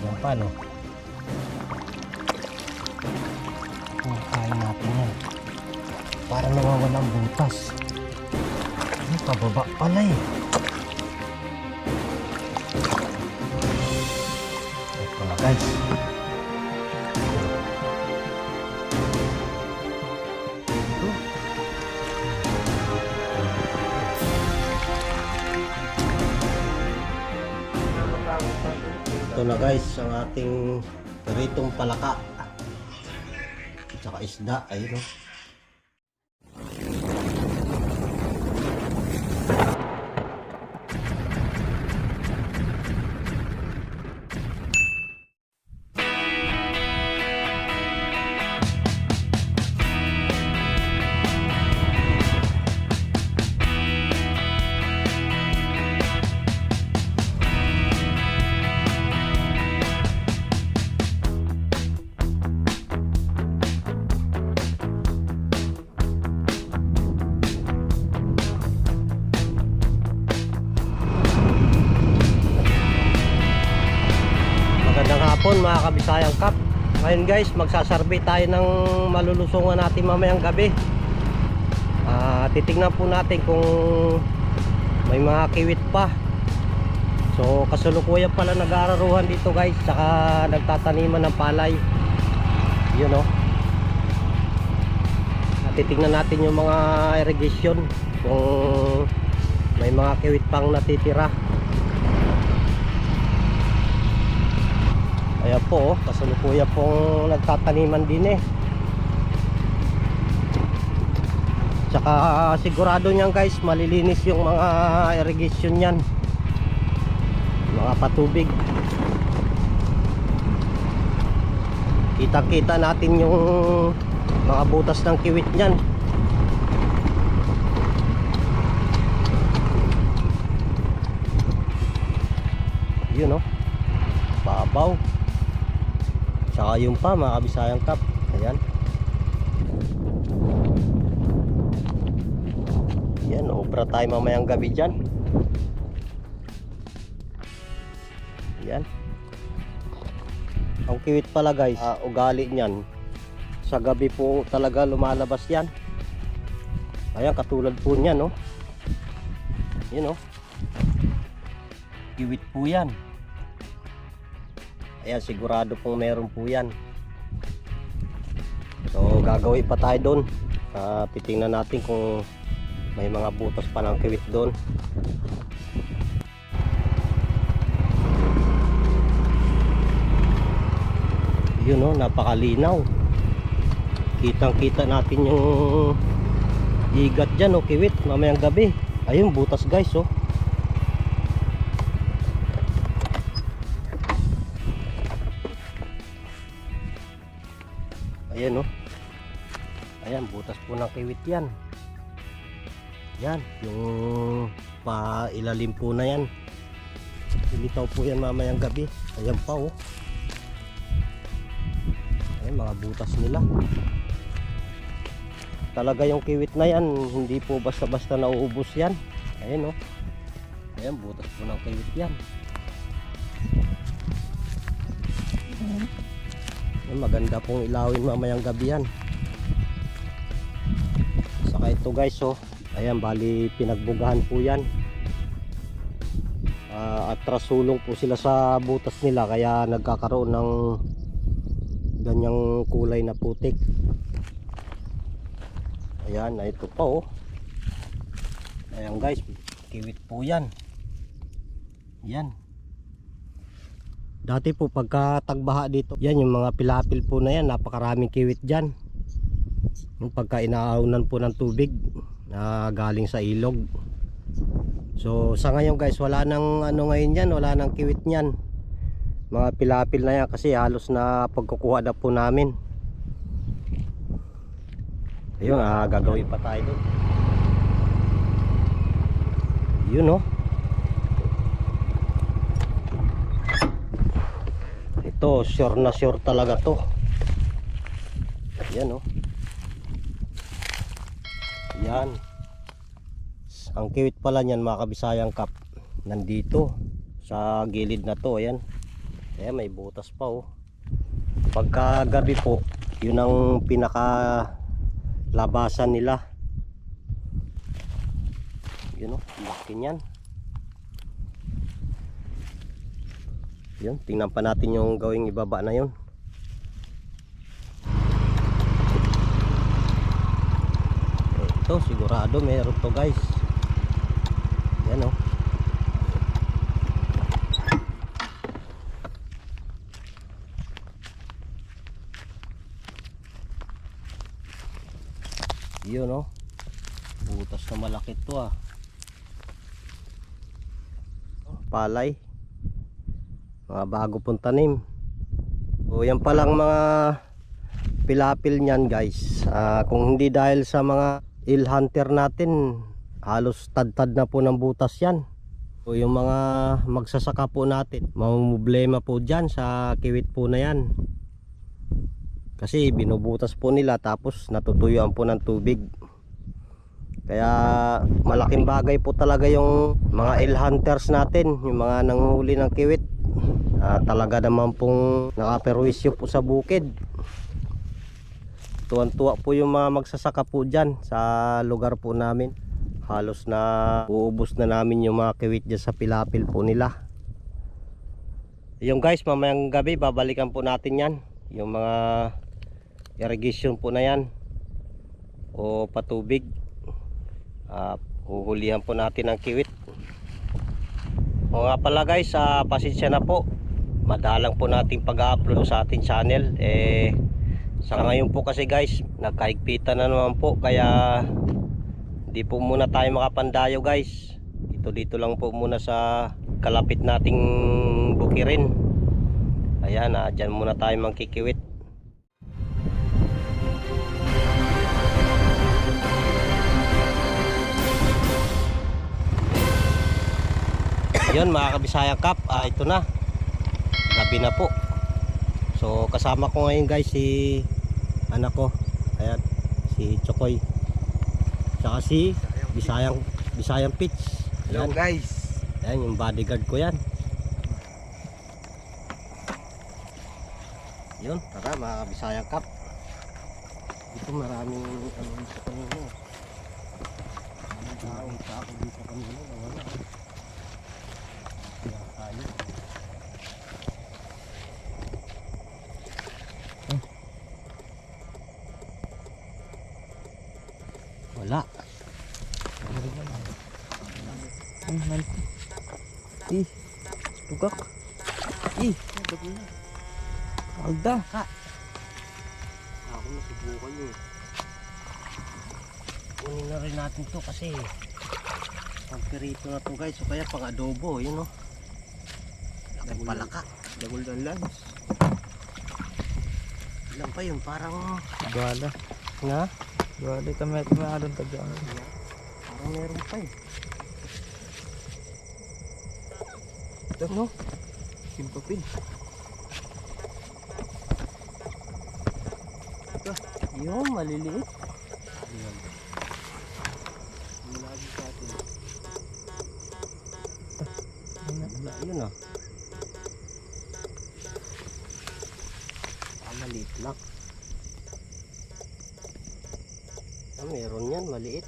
Yan pa, no? Kain natin yan. Para nawawalang butas. Ay, pababa pala eh. Ito na guys. Ito na guys ang ating peritong palaka at saka isda. Ayun o. Mga Kabisayang Kap, ngayon guys magsasarvey tayo ng malulusungan natin mamayang gabi. Titignan po natin kung may mga kiwit pa. So kasalukuyan pala nag-aararuhan dito guys, saka nagtataniman ng palay. Yun o. Titignan natin yung mga irrigation kung may mga kiwit pang natitira. Ayan po, kasalukuyan pong nagtataniman din eh. Tsaka sigurado niyan guys, malilinis yung mga irrigation niyan, mga patubig. Kita-kita natin yung mga butas ng kiwit niyan. Yun o, babaw. Saka yung pa mga Kabisayang Kap. Ayan. Ayan, obra tayo mamayang gabi dyan. Ayan. Ang kiwit pala guys, ugali nyan, sa gabi po talaga lumalabas yan. Ayan, katulad po nyan, no? Ayan, no? Kiwit po yan. Ayan, sigurado pong meron po yan. So gagawin pa tayo doon. Titingnan natin kung may mga butas pa ng kiwit doon. Yun o, napakalinaw. Kitang kita natin yung igat dyan o, kiwit mamayang gabi. Ayun, butas guys o. Ayan o. Ayan, butas po ng kiwit yan. Yan, yung pailalim po na yan. Ilitaw po yan mamayang gabi. Ayan pa o. Ayan, mga butas nila. Talaga yung kiwit na yan, hindi po basta-basta nauubos yan. Ayan o. Ayan, butas po ng kiwit yan. Maganda pong ilawin mamayang gabi yan. Saka ito guys oh, ayan, bali pinagbugahan po yan. At trasulong po sila sa butas nila, kaya nagkakaroon ng ganyang kulay na putik. Ayan, ito pa oh. Ayan guys, kiwit po yan. Yan. Dati po pagka tagbaha dito, yan yung mga pilapil po na yan, napakaraming kiwit dyan. Yung pagka inaaunan po ng tubig na galing sa ilog. So sa ngayon guys, wala nang ano ngayon yan, wala nang kiwit nyan. Mga pilapil na yan kasi halos na pagkukuha na po namin. Ayun, gagawin pa tayo doon. Yun oh. Ito, sure na sure talaga to. Yan oh. Yan. Ang kiwit pala niyan mga Kabisayang Kap, nandito sa gilid na to. Ayan. Ayan, may butas pa oh. Pagka gabi po, yun ang pinaka labasan nila. Yun oh, laki niyan. Yun, tingnan pa natin yung gawing ibaba na yun. Ito, sigurado meron to guys. Yan oh. Yun oh. Butas na malaki to ah. Palay. Mga bago pong tanim. So yan palang mga pilapil nyan guys. Kung hindi dahil sa mga eel hunter natin, halos tad-tad na po ng butas yan. So yung mga magsasaka po natin, mamumblema po dyan sa kiwit po na yan. Kasi binubutas po nila tapos natutuyuan po ng tubig. Kaya malaking bagay po talaga yung mga eel hunters natin, yung mga nanghuli ng kiwit. Talaga naman pong nakaperwisyo po sa bukid. Tuwan-tuwa po yung mga magsasaka po dyan sa lugar po namin. Halos na uubos na namin yung mga kiwit dyan sa pilapil po nila. Yung guys, mamayang gabi babalikan po natin yan, yung mga irrigation po na yan o patubig. Huhulihan po natin ang kiwit. O nga pala guys, pasensya na po, madalang po nating pag-upload sa ating channel. Sa ngayon po kasi guys, nagkahigpitan na naman po, kaya hindi po muna tayo makapandayo guys. Dito lang po muna sa kalapit nating bukirin. Ayan, dyan muna tayo mangkikiwit. Yun mga kabisayang kap, ito na, gabi na po. So kasama ko ngayon guys si anak ko, ayan, si Chokoy, tsaka si Bisayang Pitch. Hello guys. Ayan yung bodyguard ko yan. Yun, tara mga kabisayang kap. Dito maraming sa kanino. Maraming tao ako dito kanino, nawala. Wala. Tugak. Alda. Ako nasubukan yun. Kunin na rin natin to kasi pagpirito na to guys. So kaya pang adobo, yun o. Laking palaka. Golden lens. Ilan pa yun? Parang Gala. nga? Gala. Tama alon taga. Parang meron pa eh. Ito no? Simpapin. Ito. Yun, maliliit. Ayan. Malagi sa atin. Wala yun ah. Maliit lang. Meron yan, maliit.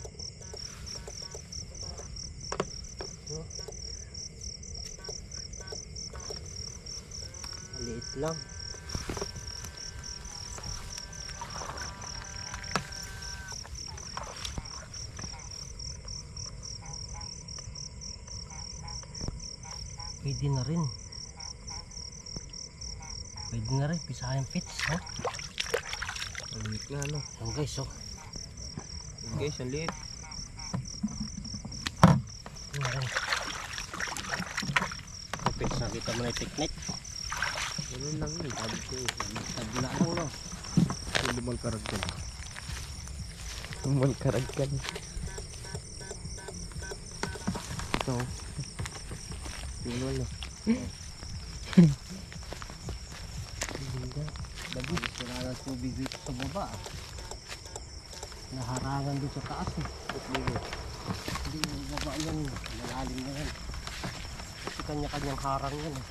Maliit lang. Pwede na rin. Pwede na rin, Bisayang Pitch, ha? Ang liit nga no. Ang guys, oh. Guys, ang liit. Pwede na rin. Pitch, nakita mo na yung technique. Ganun lang yun. Sabi ko eh. Tagla lang, no? Lumal karagkan. Lumal karagkan. Ito. Lumal na. Bagis, wala ng tubig dito sa baba. Naharangan dito sa taas eh. Hindi yung baba yan, malalim na yan. Kasi kanya-kanyang harang yan eh.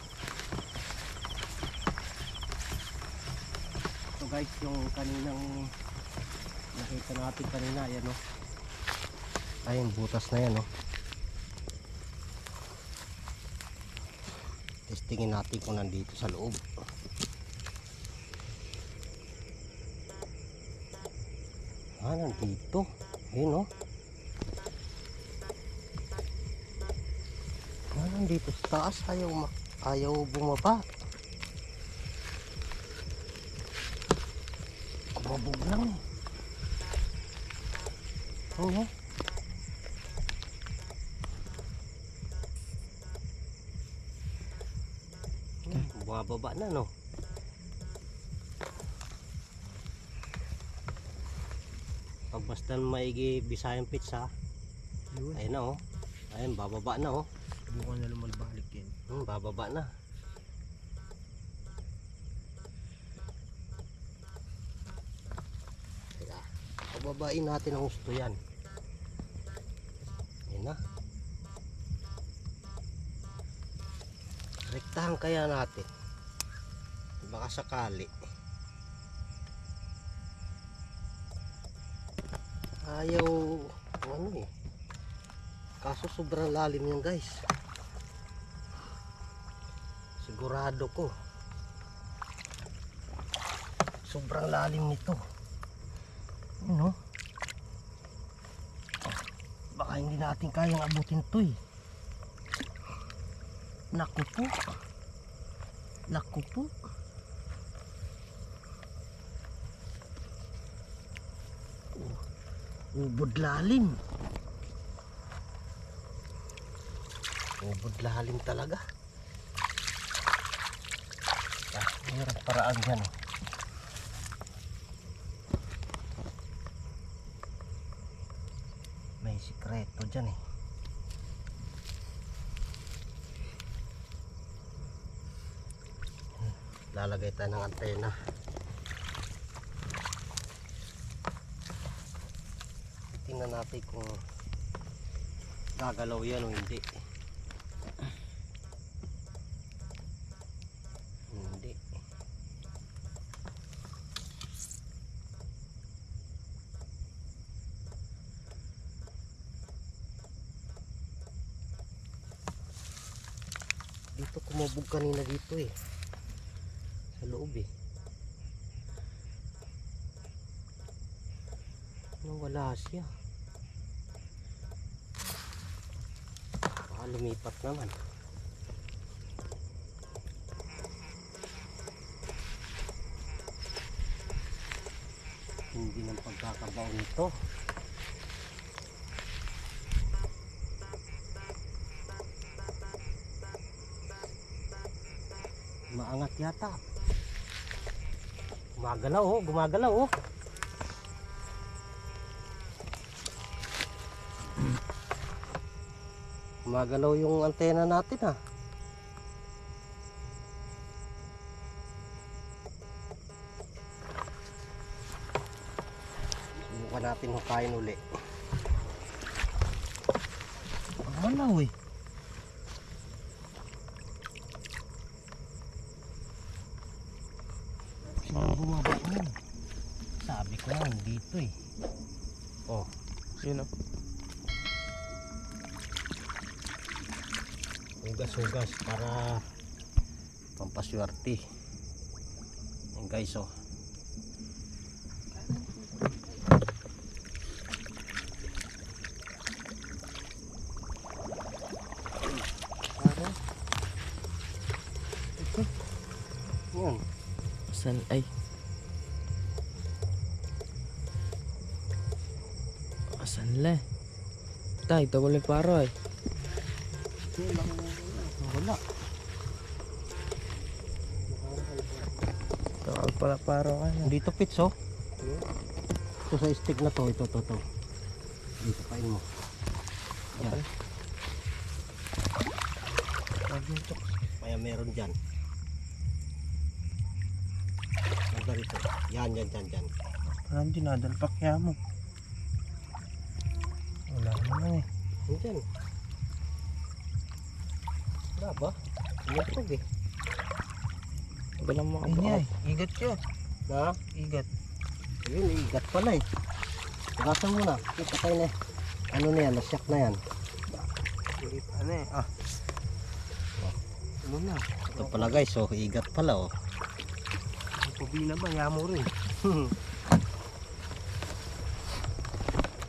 guys, yung kaninang nakita natin kanina, ayan o. Ayun, butas na yan o. Testingin natin kung nandito sa loob. Nandito. Ayun o. Nandito sa taas, ayaw bumaba. Kumabog lang eh. Oo. Bumababa na no. Pag basta maigi Bisayang pizza. Ayun na oh. Ayun, bababa na oh. Bukan na lumalbalik yan. Bababa na. Kaya, pababain natin ang gusto yan. Ayun na. Rektahan kaya natin. Baka sakali. Ayaw, ano eh. Kaso sobrang lalim yan guys. Sigurado ko. Sobrang lalim nito. Ano? Baka hindi natin kayang abutin to eh. Naku po. Naku po. Ubod lalim. Ubod lalim talaga. Mayroong paraan dyan. May sikreto dyan eh. Lalagay tayo ng antena. Tingnan natin kung gagalaw yan o hindi. Hindi. Dito kumabog kanina dito eh. Sa loob eh. Wala siya. Baka lumipat naman. Hindi ng pagkakabaon nito. Maangat yata. Gumagalaw oh, gumagalaw oh. Gumagalaw yung antena natin ha. Subukan natin hukayin uli. Gumagalaw eh. Sino bumaba yun? Sabi ko lang dito eh. Oh, Yun o. hugas-hugas para pampaswerte. Yan guys oh. Yan. Saan ay? Asan le? Tay, ito ko paro ay. Wala. Ito pala paro ka na. Dito pits oh. Ito sa stick na to, ito. Dito kain mo. Yan. Kaya meron dyan. Hanggang rito. Yan. Parang dinadalpak kaya mo. Wala naman eh. Yan dyan. Wala ba? Inatog eh. Walang makabaka. Igat ka. Na? Igat. Ayun, igat pala eh. Hugasan mo na. Kita kayo na. Ano na yan? Nasyak na yan. Ano eh? Ah. Ano na? Ito pala guys, oh, igat pala oh. Ang pabina ba? Yamo rin.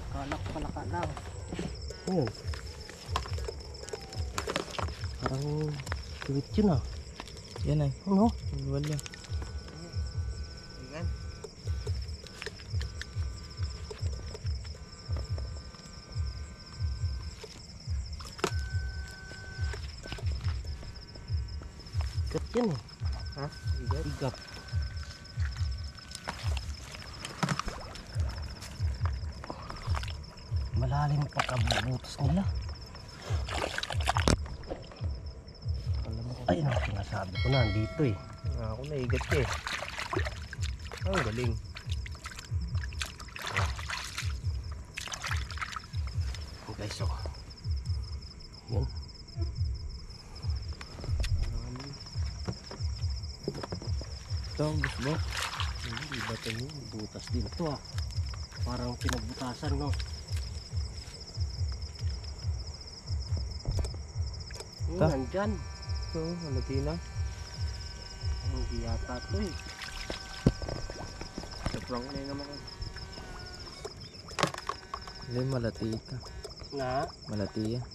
Kalak palaka lang. Ayun. Parang tuwit yun ah. Yan ay. Ano? Wala. Ayan. Igat yun eh. Ha? Igat? Igat. Malalim pagkabubutas nila. Alam mo. Ayun ang sinasabi ko na, dito eh. Ako na igat ka eh. Ang galing. Guys, oh. Yun. Ito, gusto mo? Iba ito yun. Butas din to ah. Parang pinagbutasan no. Ta? Nandyan. Ito, halati na. Hindi yata ito eh. Sobrang na naman. Hindi, malati ito. Na? Malati yan.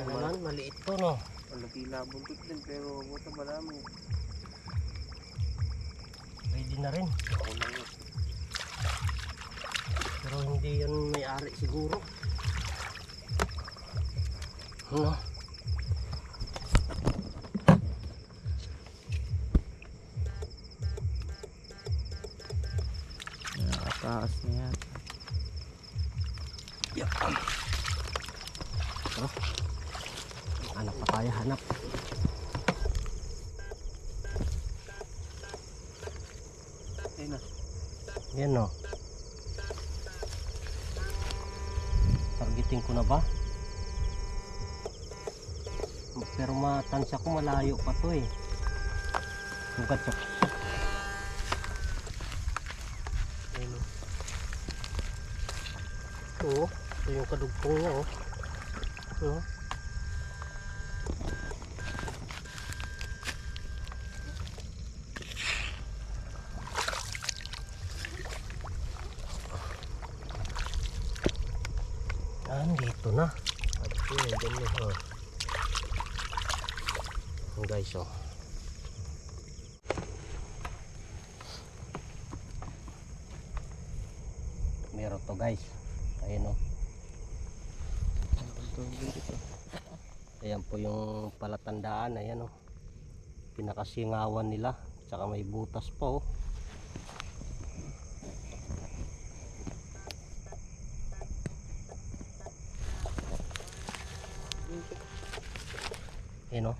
Ano naman, maliit to no. Malati na buntot din, pero buta marami. Pwede na rin. Ako lang yun. Pero hindi yun may-ari siguro. Ano? Nakataas na yan. Yeah. Oh. Anak pa tayo hanap. Ayun na. Yan no. Targeting ko na ba? Pero matansya ko malayo pa to eh. Sugat siya. Ayun o. Oo. Ito yung kadugtong niya oh. Oo. Dito na. Ito na dyan na. Oh. Guys oh. Meron to guys. Ayun oh. Ayan po yung palatandaan. Ayan oh. Pinakasingawan nila. Tsaka may butas pa oh. Ayan o.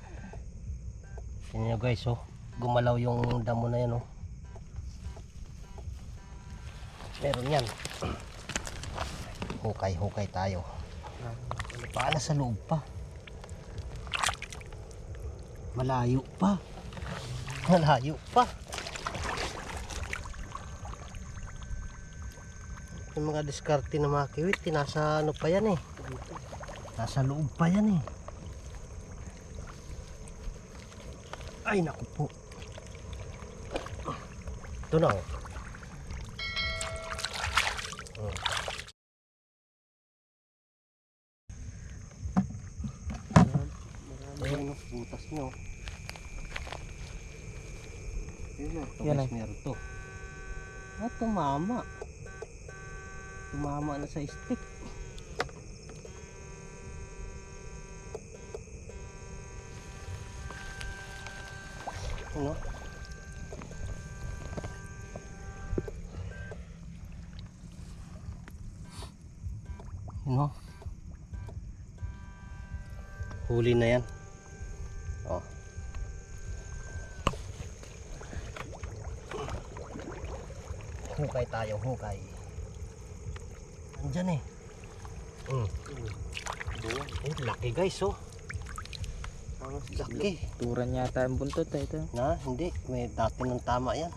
Ayan nyo guys oh. Gumalaw yung damo na yan oh. Meron yan. Hukay tayo. Paala sa loob pa. Malayo pa. Malayo pa. Yung mga diskarte na mga kiwit, nasa ano pa yan eh. Nasa loob pa yan eh. Ay naku po. Ito na oh. Ayan oh, butas nyo. Ito Yan guys, meron to. Ah, tumama. Tumama na sa stick. Ano? Ano? Huli na yan. Oh. Hukay tayo, hukay. Andyan eh. Laki guys oh. Laki. Turan yata yung buntot ito. Na, hindi. May dati ng tama yan.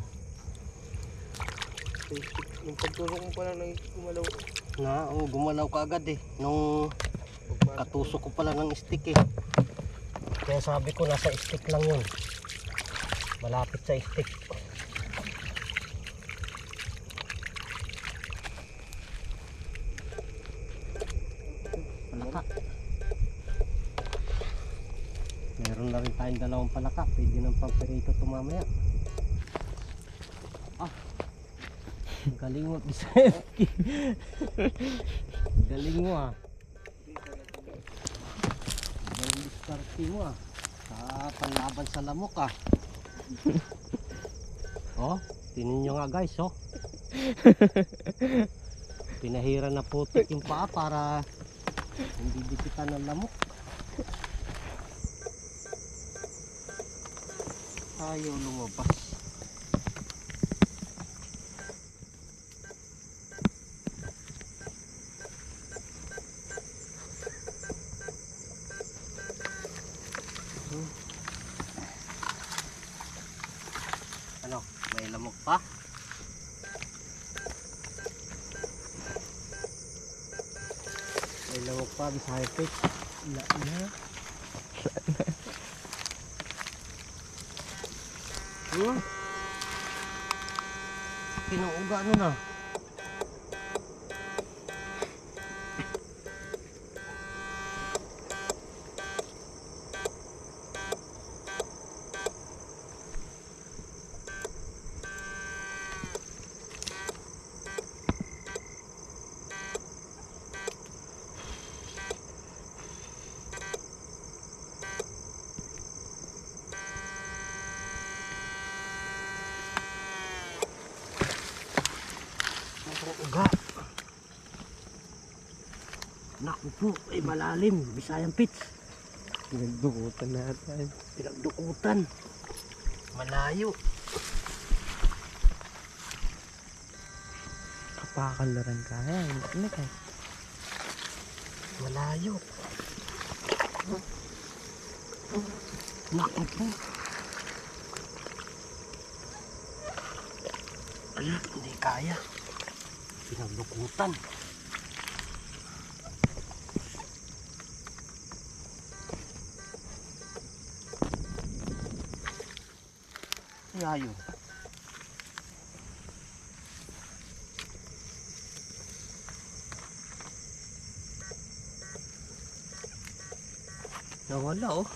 Yung pagtulong ko pala nang gumalaw. Na, gumalaw ka agad eh. Nung katusok ko pala ng stick eh. Kaya sabi ko nasa stick lang yun. Malapit sa stick. Palaka. Meron na rin tayong dalawang palaka. Pwede ng pampirito ito mamaya. Ang galing mo, Bisayski. Galing mo ah. Galing diskarte mo ah. Sa panlaban sa lamok ah. Oh, tinin nyo nga guys oh. Pinahira na putik yung paa para hindi dikitan ng lamok. Ayaw lumabas. Ano, may lamok pa? May lamok pa, Bisaya Pitch. Wala na. Pinuuga ano na? Uga. Naku po, ay malalim. Bisayang Pitch. Pinagdukutan natin. Pinagdukutan. Malayo. Kapakalaran kaya. Ano ka? Malayo. Naku po. Ala, hindi kaya. Pinagdukutan. Kaya yun. Nawala oh.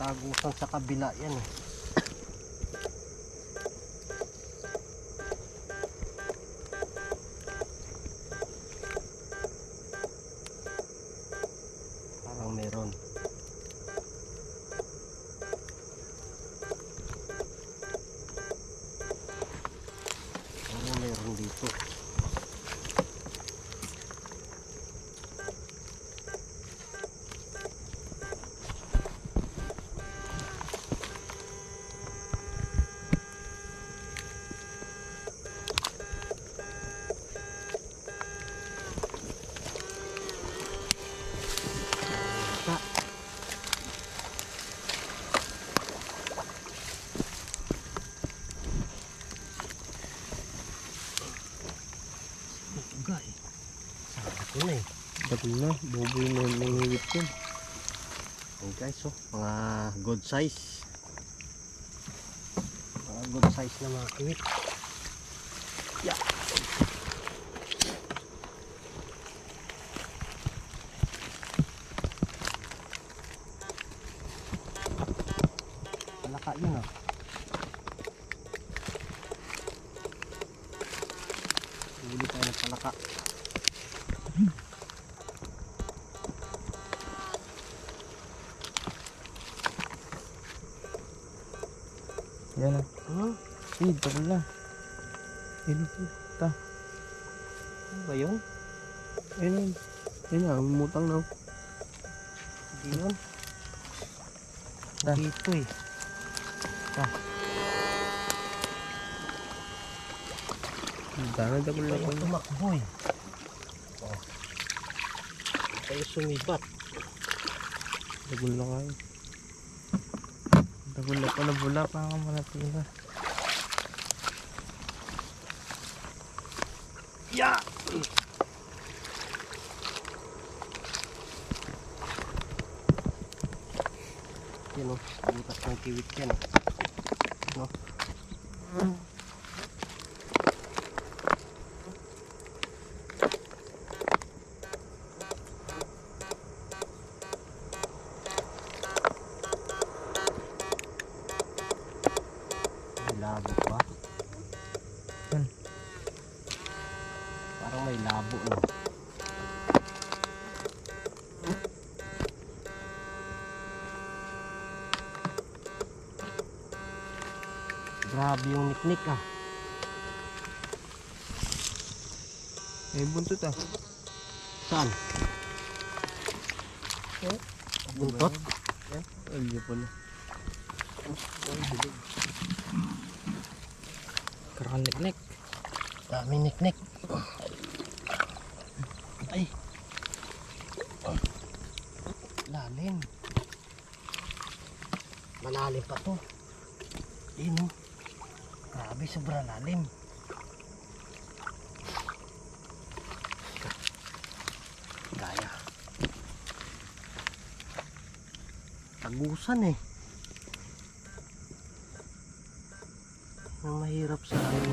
Tagusan sa kabila yan eh. Parang meron. Parang meron dito. Uga eh. Sabi ko na eh. Ba't na? Boboy na yung nanghihit ko. Ayan guys oh, mga good size. Mga good size na mga kiwit. Yeah. Palaka yun ah. Huli tayo ng palaka. Yan na. Ito pala. Ito. Ano ba yun? Ayun. Ayun na. Mumutang na. Hindi yun. Ah. Dito eh. Dami dagol na Kaya po. tumakbo eh. Oh. Kaya sumibat. Dagol na kayo. Dagol na pala bula pa nga malating. Ya! Yan o, butas ng kiwit yan. No? May labo ba? Yan. Parang may labo no. Grabe yung niknik ah. May buntot ah. Saan? Buntot? Alyo pala. Karakal niknik. Dami niknik. Ay. Lalim. Malalim pa to. Yun oh. Grabe, sobra lalim. Gaya. Tagusan eh. Ang mahirap sa amin